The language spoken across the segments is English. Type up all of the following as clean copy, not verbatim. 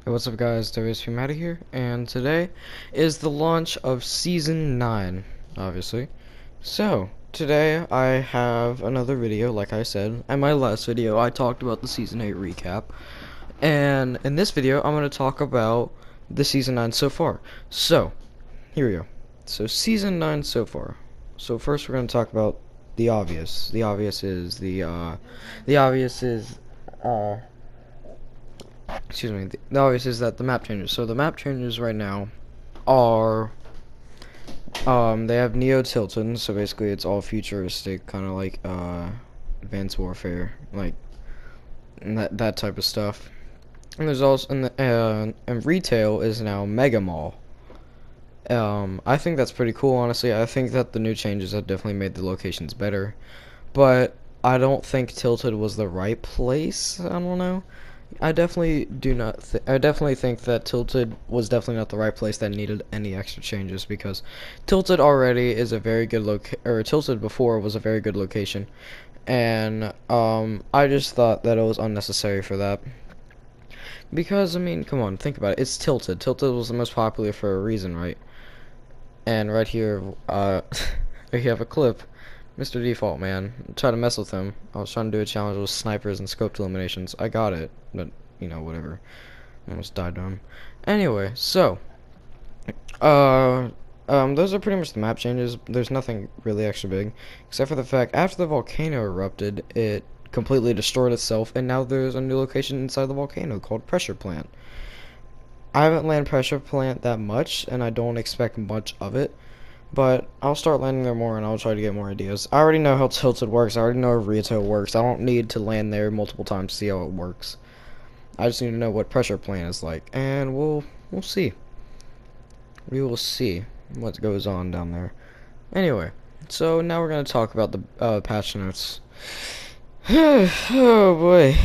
Hey, what's up guys, there is Wspmatty here, and today is the launch of Season 9, obviously. So, today I have another video, like I said. In my last video, I talked about the Season 8 recap. And in this video, I'm going to talk about the Season 9 so far. So, here we go. So, Season 9 so far. So first we're going to talk about the obvious. The obvious is excuse me, the obvious is that the map changes. So the map changes right now are, they have Neo Tilton, so basically it's all futuristic, kind of like, Advanced Warfare, like, that type of stuff. And there's also, and retail is now Mega Mall. I think that's pretty cool, honestly. I think that the new changes have definitely made the locations better, but I don't think Tilted was the right place. I don't know. I definitely do not. I definitely think that Tilted was definitely not the right place that needed any extra changes, because Tilted already is a very good or Tilted before was a very good location, and I just thought that it was unnecessary for that. Because I mean, come on, think about it. It's Tilted. Tilted was the most popular for a reason, right? And right here, you have a clip. Mr. Default, man. Try to mess with him. I was trying to do a challenge with snipers and scoped eliminations. I got it, but, you know, whatever. I almost died to him. Anyway, so, those are pretty much the map changes. There's nothing really extra big, except for the fact after the volcano erupted, it completely destroyed itself, and now there's a new location inside the volcano called Pressure Plant. I haven't landed Pressure Plant that much, and I don't expect much of it. But I'll start landing there more, and I'll try to get more ideas. I already know how Tilted works. I already know how retail works. I don't need to land there multiple times to see how it works. I just need to know what Pressure Plant is like, and we'll see. We will see what goes on down there. Anyway, so now we're gonna talk about the patch notes. Oh boy,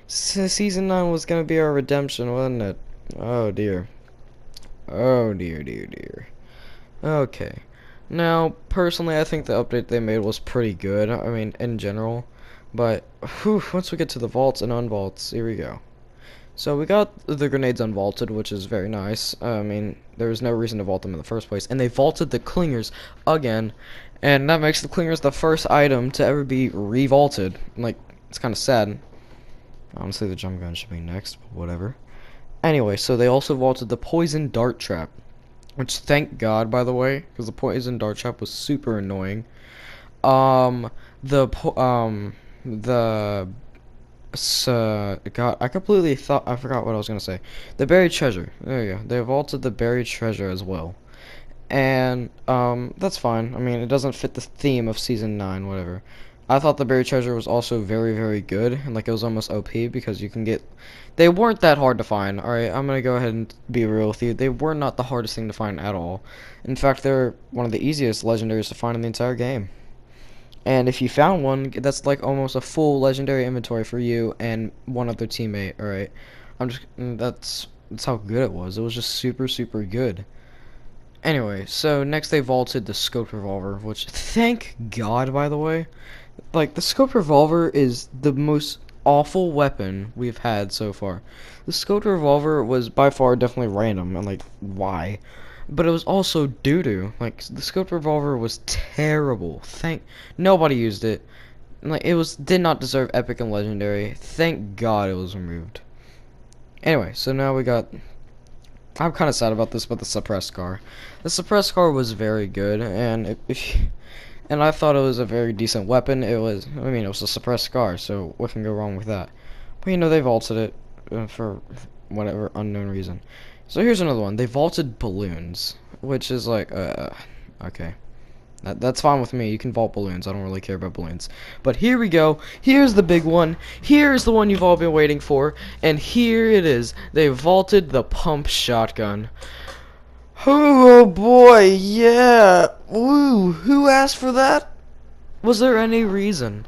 Season 9 was gonna be our redemption, wasn't it? Oh dear. Oh dear, dear, dear. Okay. Now, personally, I think the update they made was pretty good. I mean, in general. But, whew, once we get to the vaults and unvaults, here we go. So, we got the grenades unvaulted, which is very nice. I mean, there was no reason to vault them in the first place. And they vaulted the clingers again. And that makes the clingers the first item to ever be re-vaulted. Like, it's kind of sad. Honestly, the jump gun should be next, but whatever. Anyway, so they also vaulted the poison dart trap. Which, thank God, by the way, because the poison dart trap was super annoying. God, I completely I forgot what I was gonna say. The buried treasure. There you go. They vaulted the buried treasure as well, and that's fine. I mean, it doesn't fit the theme of Season 9, whatever. I thought the buried treasure was also very, very good, and like it was almost OP because you can get. They weren't that hard to find. All right, I'm gonna go ahead and be real with you. They were not the hardest thing to find at all. In fact, they're one of the easiest legendaries to find in the entire game. And if you found one, that's like almost a full legendary inventory for you and one other teammate. All right, that's how good it was. It was just super, super good. Anyway, so next they vaulted the scoped revolver, which thank God, by the way. Like, the scoped revolver is the most awful weapon we've had so far. The scoped revolver was by far definitely random, and like, why? But it was also doo-doo. Like, the scoped revolver was terrible. Nobody used it. Like, did not deserve epic and legendary. Thank God it was removed. Anyway, so now we got. I'm kind of sad about this, but the suppressed scar. The suppressed scar was very good, and and I thought it was a very decent weapon. It was a suppressed scar, so what can go wrong with that? But you know, they vaulted it for whatever unknown reason. So here's another one. They vaulted balloons, which is like, okay. That's fine with me. You can vault balloons. I don't really care about balloons. But here we go. Here's the big one. Here's the one you've all been waiting for. And here it is. They vaulted the pump shotgun. Oh boy, yeah. Woo. Who asked for that? Was there any reason?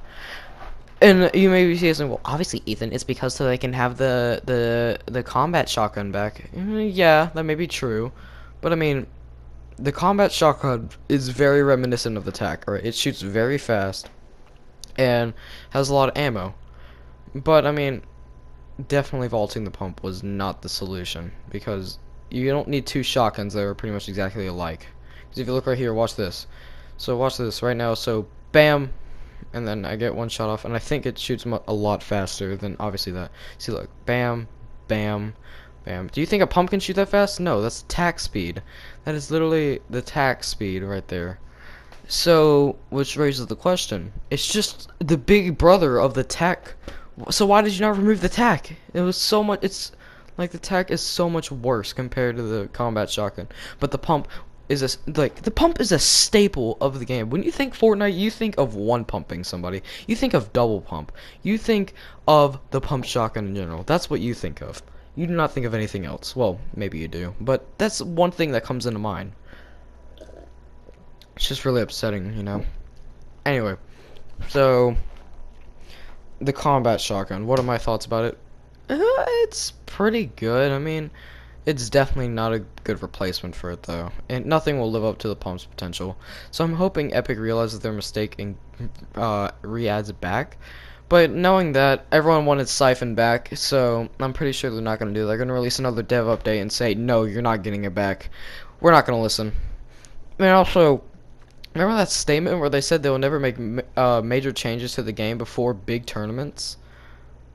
And you may be saying, well, obviously, Ethan, it's because so they can have the combat shotgun back. Yeah, that may be true. But I mean, the combat shotgun is very reminiscent of the TAC, or it shoots very fast and has a lot of ammo. But I mean, definitely vaulting the pump was not the solution, because you don't need two shotguns that are pretty much exactly alike. Because if you look right here, watch this. So watch this right now. So bam, and then I get one shot off, and I think it shoots a lot faster than obviously that. See, look, bam, bam, bam. Do you think a pump can shoot that fast? No, that's tack speed. That is literally the tack speed right there. So, which raises the question. It's just the big brother of the tack. So why did you not remove the tack? It was so much. It's like the tack is so much worse compared to the combat shotgun. But the pump is the pump is a staple of the game. When you think Fortnite, you think of one pumping somebody. You think of double pump. You think of the pump shotgun in general. That's what you think of. You do not think of anything else. Well, maybe you do, but that's one thing that comes into mind. It's just really upsetting, you know. Anyway, so the combat shotgun. What are my thoughts about it? It's pretty good. I mean, it's definitely not a good replacement for it though, and nothing will live up to the pump's potential. So I'm hoping Epic realizes their mistake and re-adds it back. But knowing that, everyone wanted Siphon back, so I'm pretty sure they're not going to do it. They're going to release another dev update and say, no, you're not getting it back. We're not going to listen. And also, remember that statement where they said they will never make major changes to the game before big tournaments?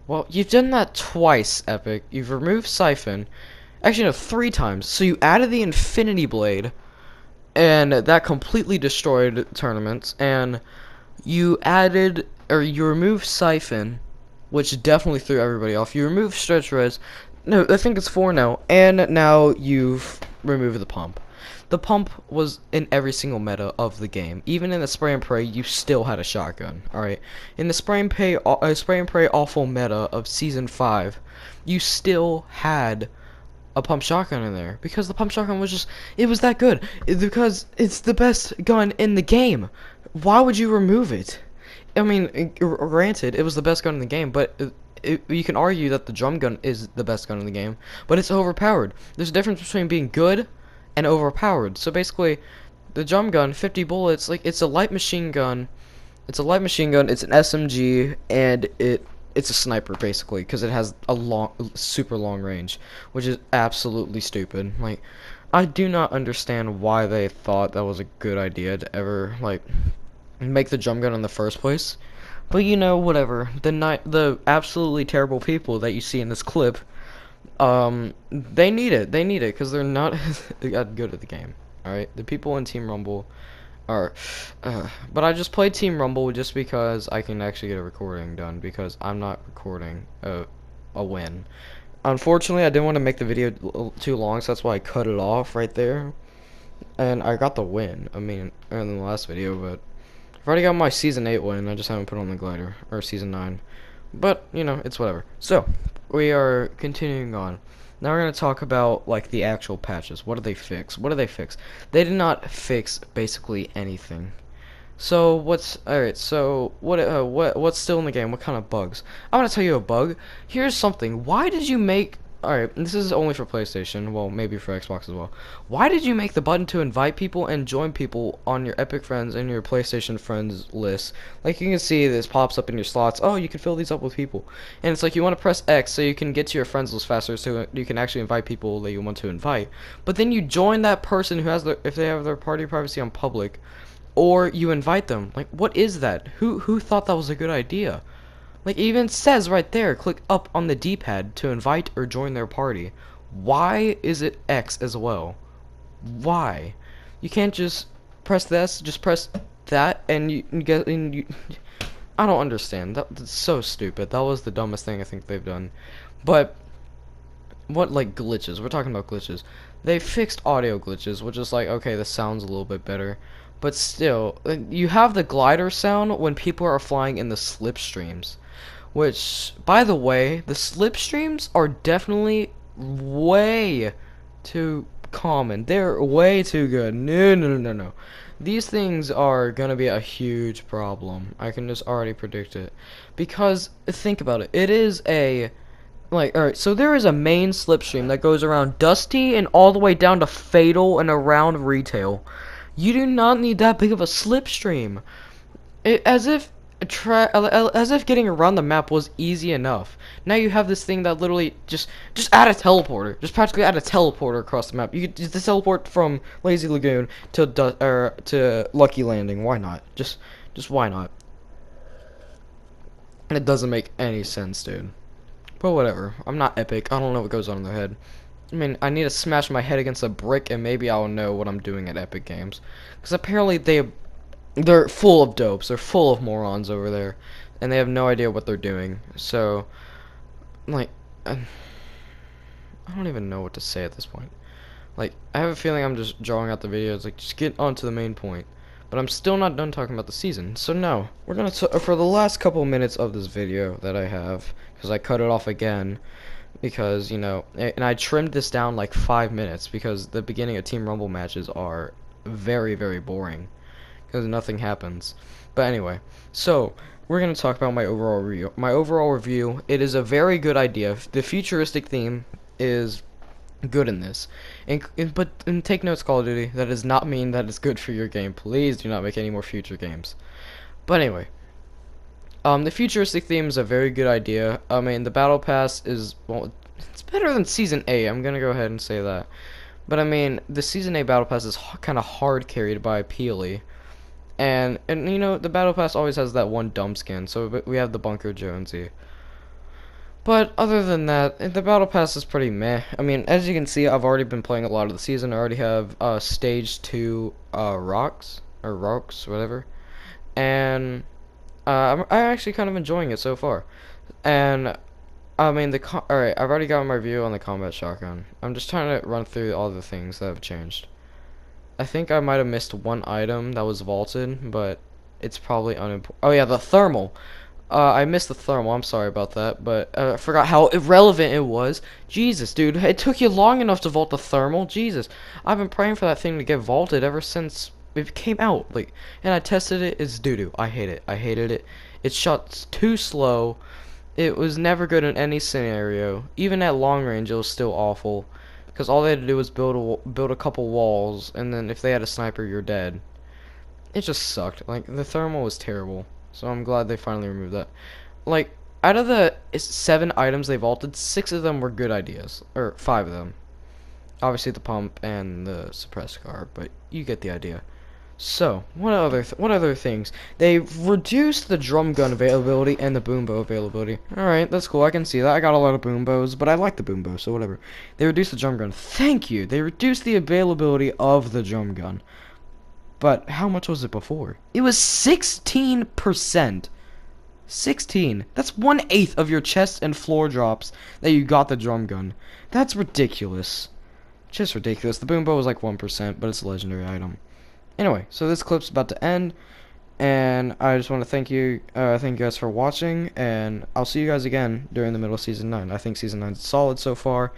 Well, you've done that twice, Epic. You've removed Siphon. Actually, no, 3 times. So you added the Infinity Blade, and that completely destroyed tournaments. And you added, or you removed Siphon, which definitely threw everybody off. You removed Stretch Res. No, I think it's 4 now. And now you've removed the pump. The pump was in every single meta of the game. Even in the spray and pray, you still had a shotgun. Alright, in the spray and pray awful meta of season 5, you still had a pump shotgun in there because the pump shotgun was it was that good. Because it's the best gun in the game. Why would you remove it? I mean, granted, it was the best gun in the game, but you can argue that the drum gun is the best gun in the game, but it's overpowered. There's a difference between being good and overpowered. So basically, the drum gun, 50 bullets, like it's a light machine gun. It's a light machine gun. It's an SMG, and it's a sniper basically because it has a super long range, which is absolutely stupid. Like, I do not understand why they thought that was a good idea to ever like make the drum gun in the first place. But you know, whatever. The absolutely terrible people that you see in this clip. They need it because they're not that good at the game. Alright, the people in Team Rumble are, but I just played Team Rumble just because I can actually get a recording done, because I'm not recording a win. Unfortunately, I didn't want to make the video too long, so that's why I cut it off right there. And I got the win, I mean, in the last video, but I've already got my Season 8 win, I just haven't put on the glider, or Season 9. But, you know, it's whatever. So, we are continuing on. Now we're going to talk about, like, the actual patches. What did they fix? What did they fix? They did not fix basically anything. So, alright, so, what's still in the game? What kind of bugs? I'm going to tell you a bug. Here's something. Why did you make... Alright, this is only for PlayStation. Well, maybe for Xbox as well. Why did you make the button to invite people and join people on your Epic Friends and your PlayStation Friends list? Like, you can see this pops up in your slots. Oh, you can fill these up with people. And it's like you want to press X so you can get to your friends list faster, so you can actually invite people that you want to invite. But then you join that person who has if they have their party privacy on public, or you invite them. Like, what is that? Who thought that was a good idea? Like, it even says right there, click up on the D-pad to invite or join their party. Why is it X as well? Why? You can't just press this, just press that, and you get in. I don't understand. That's so stupid. That was the dumbest thing I think they've done. But what, like, glitches? We're talking about glitches. They fixed audio glitches, which is like, okay, this sounds a little bit better. But still, you have the glider sound when people are flying in the slipstreams. Which, by the way, the slipstreams are definitely way too common. They're way too good. No. These things are gonna be a huge problem. I can just already predict it. Because, think about it. It is a... Like, alright, so there is a main slipstream that goes around Dusty and all the way down to Fatal and around Retail. You do not need that big of a slipstream. As if As if getting around the map was easy enough. Now you have this thing that literally just add a teleporter, just practically add a teleporter across the map. You could just teleport from Lazy Lagoon to Lucky Landing. Why not? Just why not? And it doesn't make any sense, dude. But whatever. I'm not epic. I don't know what goes on in their head. I mean, I need to smash my head against a brick and maybe I'll know what I'm doing at Epic Games. Because apparently they're full of dopes. They're full of morons over there. And they have no idea what they're doing. So, like, I don't even know what to say at this point. Like, I have a feeling I'm just drawing out the videos. Like, just get on to the main point. But I'm still not done talking about the season. So no, we're gonna for the last couple minutes of this video that I have, because I cut it off again, because you know, and I trimmed this down like 5 minutes because the beginning of Team Rumble matches are very, very boring because nothing happens. But anyway, so we're gonna talk about my overall review. My overall review. It is a very good idea. The futuristic theme is good in this, but take notes, Call of Duty, that does not mean that it's good for your game. Please do not make any more future games. But anyway, the futuristic theme is a very good idea. I mean, the battle pass is, well, it's better than season 8. I'm gonna go ahead and say that. But I mean, the season 8 battle pass is kind of hard carried by Peely, and you know, the battle pass always has that one dumb skin. So we have the Bunker Jonesy. But other than that, the battle pass is pretty meh. I mean, as you can see, I've already been playing a lot of the season. I already have stage 2 rocks, whatever, and I'm actually kind of enjoying it so far. And I mean, alright, I've already got my review on the combat shotgun. I'm just trying to run through all the things that have changed. I think I might have missed one item that was vaulted, but it's probably unimportant. Oh yeah, the thermal. I missed the thermal. I'm sorry about that, but I forgot how irrelevant it was. Jesus, dude, it took you long enough to vault the thermal. Jesus, I've been praying for that thing to get vaulted ever since it came out. Like, and I tested it. It's doo-doo. I hate it. I hated it. It shot too slow. It was never good in any scenario. Even at long range, it was still awful. Because all they had to do was build a couple walls, and then if they had a sniper, you're dead. It just sucked. Like, the thermal was terrible. So I'm glad they finally removed that. Like, out of the 7 items they vaulted, 6 of them were good ideas. Or 5 of them. Obviously the pump and the suppressed car, but you get the idea. So, what other things? They reduced the drum gun availability and the boom bow availability. Alright, that's cool. I can see that. I got a lot of boom bows, but I like the boom bow, so whatever. They reduced the drum gun. Thank you! They reduced the availability of the drum gun. But how much was it before? It was 16%. 16. That's 1/8 of your chest and floor drops that you got the drum gun. That's ridiculous. Just ridiculous. The boom bow was like 1%, but it's a legendary item. Anyway, so this clip's about to end, and I just want to thank you guys for watching, and I'll see you guys again during the middle of Season 9. I think Season 9 is solid so far.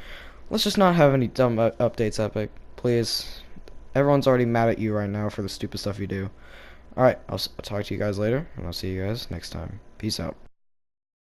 Let's just not have any dumb updates, Epic. Please. Everyone's already mad at you right now for the stupid stuff you do. Alright, I'll talk to you guys later, and I'll see you guys next time. Peace out.